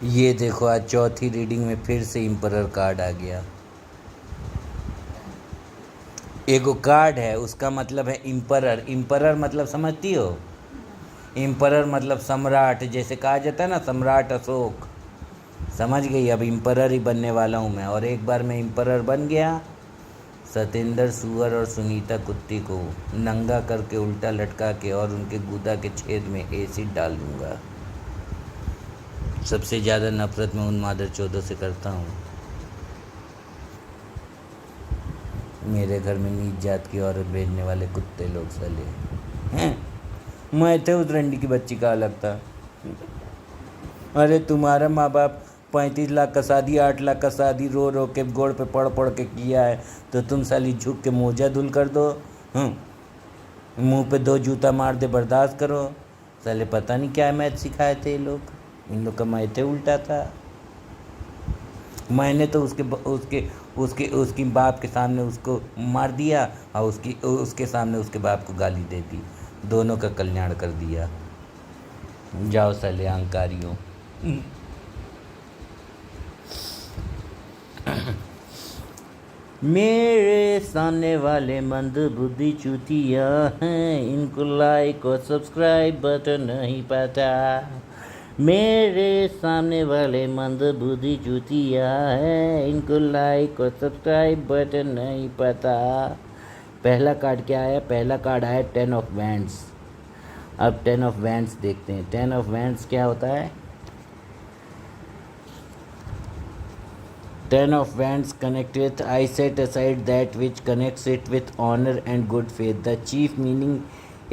ये देखो आज चौथी रीडिंग में फिर से इम्परर कार्ड आ गया। एगो कार्ड है, उसका मतलब है इम्परर। इम्परर मतलब समझती हो? इम्परर मतलब सम्राट, जैसे कहा जाता है ना सम्राट अशोक। समझ गई? अब इम्परर ही बनने वाला हूँ मैं, और एक बार मैं इम्परर बन गया, सतेंद्र सुअर और सुनीता कुत्ती को नंगा करके उल्टा लटका के और उनके गुदा के छेद में एसिड डाल दूंगा। सबसे ज़्यादा नफरत मैं उन मादर चौदह से करता हूँ। मेरे घर में नीच जात की औरत भेजने वाले कुत्ते लोग साले हैं। मैं थे उस रंडी की बच्ची का अलग था। अरे तुम्हारा माँ बाप 35 लाख का शादी, 8 लाख का शादी रो रो के गोड़ पे पड़ पड़ के किया है, तो तुम साली झुक के मोजा धुल कर दो। मुंह पे 2 जूता मार दे बर्दाश्त करो। साले पता नहीं क्या मैथ सिखाए थे ये लोग, इन लोग का मैथे उल्टा था। मैंने तो उसके बाप के सामने उसको मार दिया, और उसके सामने उसके बाप को गाली दे दी। दोनों का कल्याण कर दिया। जाओ साले अहंकारियों। मेरे सामने वाले मंद बुद्धि चूतिया हैं, इनको लाइक और सब्सक्राइब बटन नहीं पता। मेरे सामने वाले मंद बुद्धि चूतिया हैं, इनको लाइक और सब्सक्राइब बटन नहीं पता। पहला कार्ड क्या आया? पहला कार्ड आया 10 ऑफ वैंड्स। अब 10 ऑफ वैंड्स देखते हैं। 10 ऑफ वैंड्स क्या होता है? 10 of Wands connect with I set aside that which connects it with honor and good faith. The chief meaning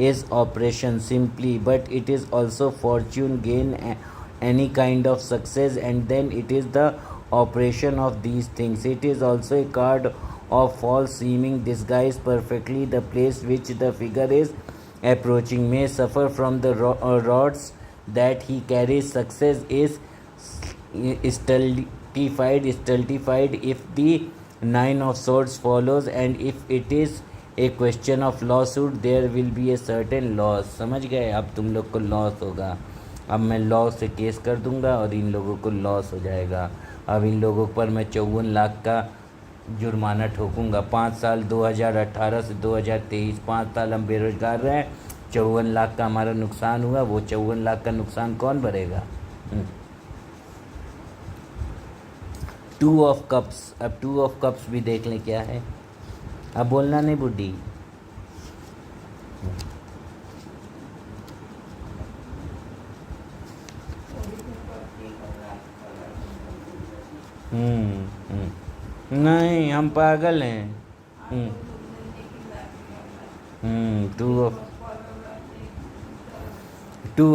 is operation simply, but it is also fortune, gain, any kind of success, and then it is the operation of these things. It is also a card of false seeming disguise perfectly the place which the figure is approaching may suffer from the rods that he carries. Success is stultified if the 9 of swords follows, and if it is a question of lawsuit there will be a certain loss. समझ गए? अब तुम लोग को loss होगा। अब मैं law से केस कर दूंगा और इन लोगों को लॉस हो जाएगा। अब इन लोगों पर मैं 54 लाख का जुर्माना ठोकूंगा। 5 साल 2018 से 2023 5 साल हम बेरोजगार रहे, 54 लाख का हमारा नुकसान हुआ। वो 54 लाख का नुकसान कौन भरेगा? 2 ऑफ कप्स। अब 2 ऑफ कप्स भी देख लें क्या है। अब बोलना नहीं बुड्ढी। नहीं हम पागल हैं। 2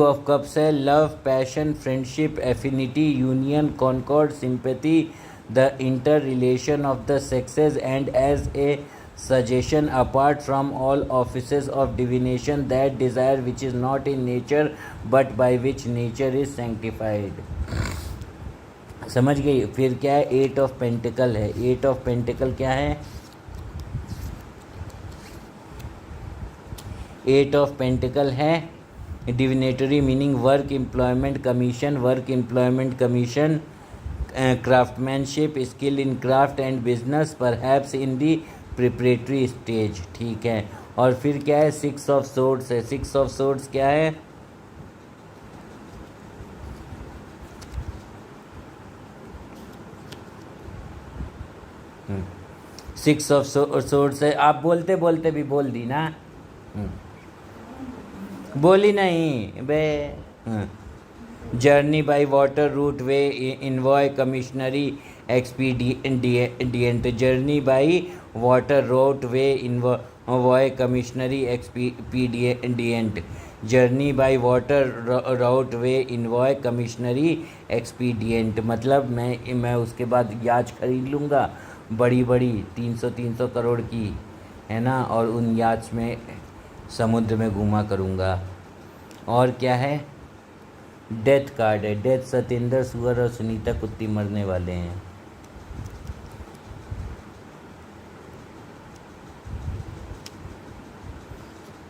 ऑफ कप्स है love, passion, friendship, affinity, union, concord, sympathy, the interrelation of the sexes, and as a suggestion apart from all offices of divination that desire which is not in nature but by which nature is sanctified. समझ गई? फिर क्या है? 8 of pentacles है। 8 of pentacle क्या है? 8 of pentacles है divinatory meaning work employment commission, work employment commission, craftsmanship, skill in craft and business, perhaps in the preparatory stage. ठीक है। और फिर क्या है? 6 ऑफ सोर्ड्स है। 6 ऑफ सोर्ड्स क्या है? सिक्स ऑफ सोर्ड्स है। आप बोलते बोलते भी बोल दी ना। बोली नहीं बे। Journey by water route way envoy commissionary expedient. Journey by water route way envoy commissionary expedient. Journey by water route way envoy commissionary expedient मतलब मैं उसके बाद याच खरीद लूँगा बड़ी बड़ी 300 करोड़ की, है ना, और उन याच में समुद्र में घूमा करूँगा। और क्या है? डेथ कार्ड है। डेथ, सतेंद्र सुअर और सुनीता कुत्ती मरने वाले हैं।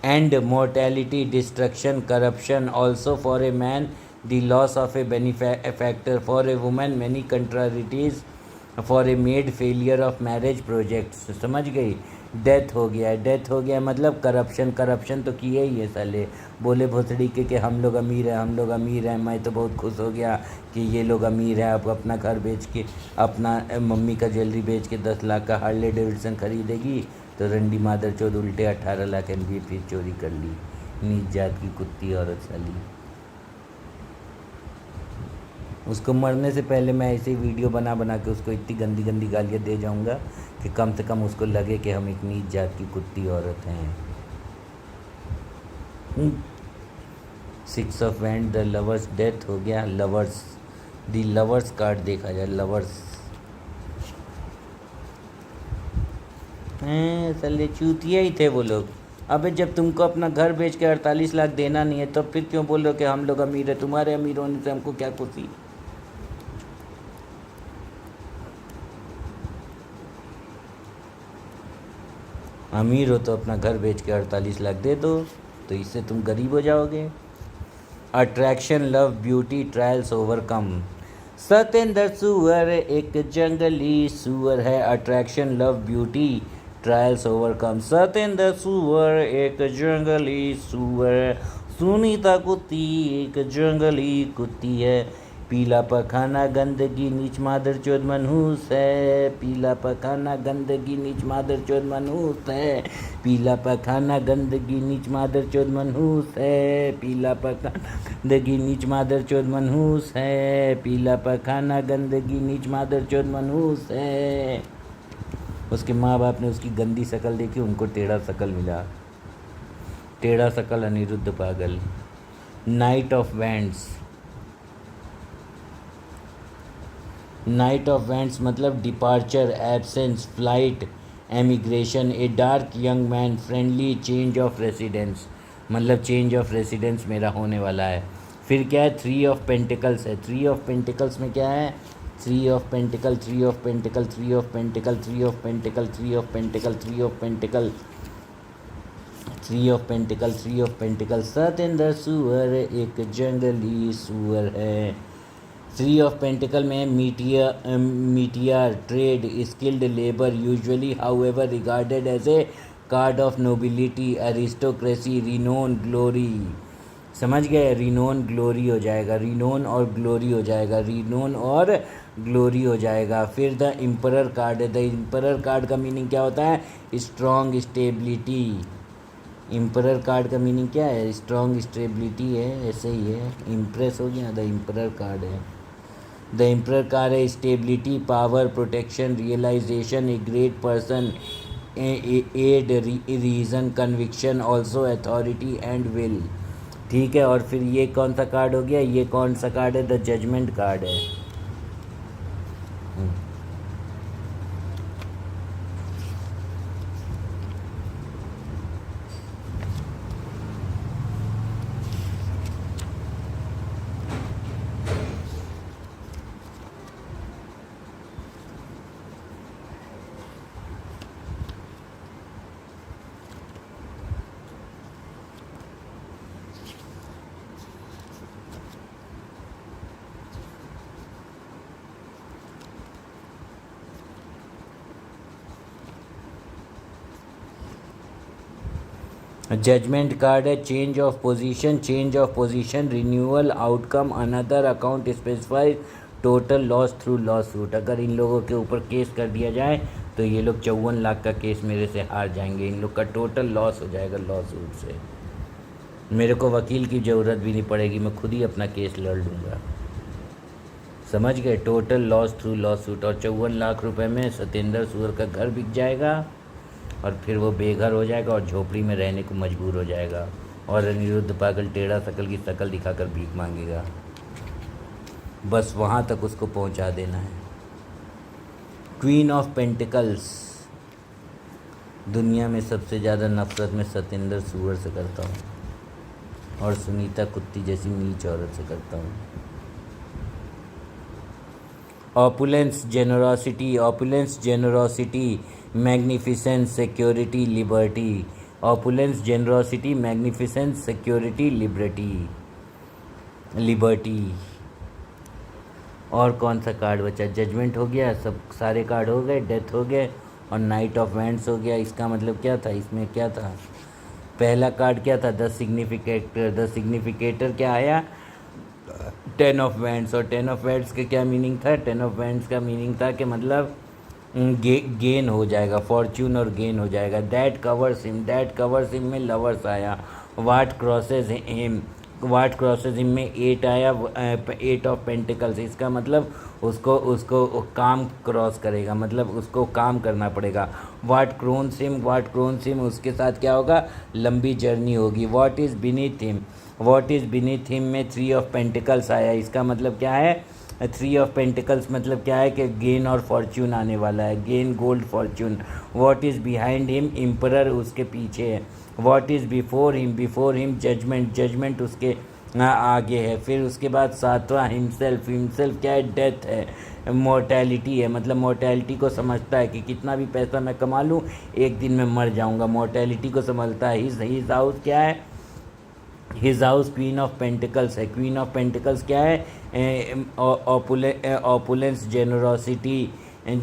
And mortality, destruction, corruption, also for a man the loss of a benefactor for a woman, many contrarieties for a maid, failure of marriage projects. समझ गई? डेथ हो गया, डेथ हो गया मतलब करप्शन, करप्शन तो किए ही है साले। बोले भोसड़ी के हम लोग अमीर हैं, हम लोग अमीर हैं। मैं तो बहुत खुश हो गया कि ये लोग अमीर हैं। अब अपना घर बेच के, अपना मम्मी का ज्वेलरी बेच के 10 लाख का हार्ले डेविडसन खरीदेगी, तो रंडी मादर चौध उल्टे 18 लाख एनबी फिर चोरी कर ली। नीच जात की कुत्ती औरत साली। उसको मरने से पहले मैं ऐसे ही वीडियो बना बना के उसको इतनी गंदी गंदी गालियाँ दे जाऊंगा कि कम से कम उसको लगे कि हम एक नीच जात की कुत्ती औरत हैं। 6 of wand, the lovers, death हो गया। लवर्स, द लवर्स कार्ड देखा जाए, लवर्स हैं साले चूतिया ही थे वो लोग। अबे जब तुमको अपना घर बेच के 48 लाख देना नहीं है तो फिर क्यों बोल रहे हो कि हम लोग अमीर है? तुम्हारे अमीर होने से हमको क्या खुशी? अमीर हो तो अपना घर बेच के 48 लाख दे दो, तो इससे तुम गरीब हो जाओगे। Attraction, love, beauty, trials, overcome. Satendra सुअर एक जंगली सुअर है। Attraction, love, beauty, trials, overcome. Satendra सुअर एक जंगली सुअर, सुनीता कुत्ती एक जंगली कुत्ती है। पीला पखाना गंदगी नीच मादर चौध मनहूस है। पीला पखाना गंदगी नीच मादर चौध मनहूस है। पीला पखाना गंदगी नीच मादर चौध मनहूस है। पीला पखाना गंदगी नीच मादर चौध मनहूस है। पीला पखाना गंदगी नीच मादर चौध मनहूस है। उसके माँ बाप ने उसकी गंदी शक्ल देखी, उनको टेढ़ा शक्ल मिला। टेढ़ा शक्ल अनिरुद्ध पागल। Knight of wands, knight of wands मतलब departure, absence, flight, emigration. A dark young man, friendly, change of residence मतलब चेंज ऑफ रेसिडेंस मेरा होने वाला है। फिर क्या है? 3 ऑफ पेंटिकल्स है। 3 ऑफ पेंटिकल्स में क्या है? 3 of pentacles, 3 of pentacles, 3 of pentacles, 3 of pentacles, 3 of pentacles, 3 of pentacles, 3 of pentacles, 3 of pentacles. Satendra सुअर एक जंगली सुअर है। 3 ऑफ पेंटिकल में metier, trade, skilled labour, usually however regarded as a card of nobility, aristocracy, renown, glory. समझ गए? Renowned glory हो जाएगा, रिनोन और ग्लोरी हो जाएगा, रिनोन और ग्लोरी हो जाएगा। फिर द एम्परर कार्ड है। द एम्परर कार्ड का मीनिंग क्या होता है? Strong stability. एम्परर कार्ड का मीनिंग क्या है? स्ट्रॉन्ग स्टेबिलिटी है, ऐसे ही है। इम्प्रेस हो गया, द एम्परर कार्ड है। द एम्परर कार्ड है stability, power, protection, realisation, a great person, aid, reason, conviction, also authority and will. ठीक है, और फिर ये कौन सा कार्ड हो गया? ये कौन सा कार्ड है? द जजमेंट कार्ड है। जजमेंट कार्ड है change of position, change of position, renewal, outcome, another account, specified, total loss through law suit. अगर इन लोगों के ऊपर केस कर दिया जाए तो ये लोग 54 लाख का केस मेरे से हार जाएंगे। इन लोग का टोटल लॉस हो जाएगा लॉ सूट से। मेरे को वकील की ज़रूरत भी नहीं पड़ेगी, मैं खुद ही अपना केस लड़ लूँगा। समझ गए? Total loss through law suit. और 54 लाख रुपए में सतेंद्र सुअर का घर बिक जाएगा और फिर वो बेघर हो जाएगा और झोपड़ी में रहने को मजबूर हो जाएगा। और अनिरुद्ध पागल टेढ़ा शक्ल की शक्ल दिखाकर भीख मांगेगा। बस वहाँ तक उसको पहुँचा देना है। क्वीन ऑफ पेंटिकल्स, दुनिया में सबसे ज़्यादा नफरत मैं सतेंद्र सुअर से करता हूँ और सुनीता कुत्ती जैसी नीच औरत से करता हूँ। Opulence, generosity, opulence, generosity, magnificence, security, liberty. Opulence, generosity, magnificence, security, liberty. Liberty. और कौन सा कार्ड बचा? जजमेंट हो गया, सब सारे कार्ड हो गए, डेथ हो गए और नाइट ऑफ वैंड्स हो गया। इसका मतलब क्या था? इसमें क्या था? पहला कार्ड क्या था? The significator. द सिग्निफिकेटर क्या आया? 10 ऑफ वैंड्स। और 10 ऑफ वैंड्स का क्या मीनिंग था? 10 ऑफ वैंड्स का मीनिंग था कि मतलब गेन हो जाएगा, फॉर्च्यून और गेन हो जाएगा। दैट कवर्स हिम में लवर्स आया। वाट क्रॉसेज हिम में 8 आया, 8 ऑफ पेंटिकल्स। इसका मतलब उसको काम क्रॉस करेगा, मतलब उसको काम करना पड़ेगा। वाट क्रोन्स हिम उसके साथ क्या होगा? लंबी जर्नी होगी। वॉट इज़ बीनीथ हिम में 3 ऑफ पेंटिकल्स आया। इसका मतलब क्या है? 3 ऑफ पेंटिकल्स मतलब क्या है कि गेन और फॉर्च्यून आने वाला है, gain, gold, fortune. What is behind him? Emperor उसके पीछे है। What is before him? Judgement उसके आगे है। फिर उसके बाद 7वां हिमसेल्फ क्या है? डेथ है, मोर्टैलिटी है, मतलब मोर्टैलिटी को समझता है कि कितना भी पैसा मैं कमा लूँ एक दिन में मर जाऊँगा, मोर्टैलिटी को समझता है। हिज हाउस क्या है? His house queen of pentacles है। क्वीन ऑफ पेंटिकल्स क्या है? Opulence, generosity,